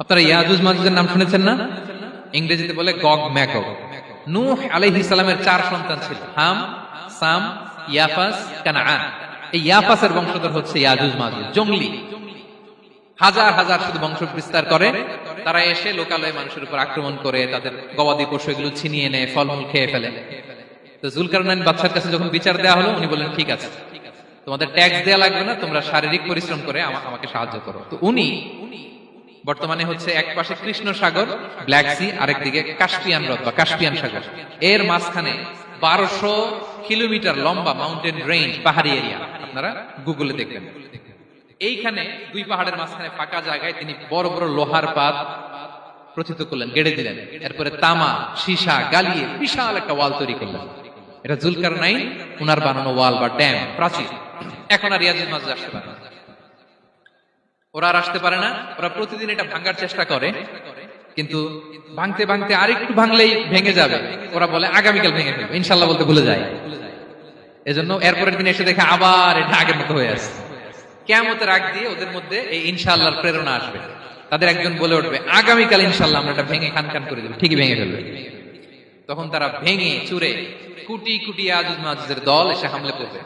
আপনারা ইয়াজুজ মাজুজের নাম শুনেছেন না? ইংরেজিতে বলে গগ ম্যাগগ। নূহ আলাইহিস সালামের 4 সন্তান ছিল, হাম, সাম, ইয়াফাস, কানাআন। এই ইয়াফাসের বংশধর হচ্ছে ইয়াজুজ মাজুজ, জঙ্গলি, হাজার হাজার শুধু বংশ বিস্তার করে। তারা এসে লোকালয়ে মানুষের উপর আক্রমণ করে, তাদের গবাদি পশু এগুলো ছিনিয়ে নেয়, ফলমূল খেয়ে ফেলে। তো যুলকারনাইন বাদশার কাছে যখন বিচার দেওয়া হলো, উনি বললেন ঠিক আছে, তোমাদের ট্যাক্স দেওয়া লাগবে না, তোমরা শারীরিক পরিশ্রম করে আমাকে সাহায্য করো। তো উনি বর্তমানে হচ্ছে এক পাশে কৃষ্ণ সাগর, ব্ল্যাক সি, আরেকদিকে কাস্পিয়ান হ্রদ বা কাস্পিয়ান সাগর, এর মাঝখানে 1200 কিলোমিটার লম্বা মাউন্টেন রেঞ্জ, পাহাড়ি এরিয়া, আপনারা গুগলে দেখবেন। এইখানে দুই পাহাড়ের মাঝখানে ফাঁকা জায়গায় তিনি বড় বড় লোহার পাত প্রথিত করলেন, গেড়ে দিলেন। এরপরে তামা, সীসা গালিয়ে বিশাল একটা ওয়াল তৈরি করলেন। এটা যুলকারনাইন উনার বানানো ওয়াল বা ড্যাম, প্রাচীর। এখন আর ইয়াজুজ মাজুজ আসতে পারে না, ওরা আর আসতে পারে না। ওরা প্রতিদিন এটা ভাঙার চেষ্টা করে, কিন্তু ভাঙতে ভাঙতে আরেকটু ভাঙলেই ভেঙে যাবে। ওরা বলে আগামীকাল ভেঙে ফেলবো, ইনশাল্লাহ বলতে ভুলে যায়। এজন্য এরপরের দিন এসে দেখে আবার এটা আগের মতো হয়ে আসছে। কিয়ামতের আগ দিয়ে ওদের মধ্যে এই ইনশাআল্লাহর প্রেরণা আসবে। তাদের একজন বলে উঠবে, আগামীকাল ইনশাআল্লাহ আমরা এটা ভেঙে খান খান করে দেব, ঠিকই ভেঙে ফেলবে। তখন তারা ভেঙে চুরে কুটি কুটি ইয়াজুজ মাজুজের দল এসে হামলে পড়বে।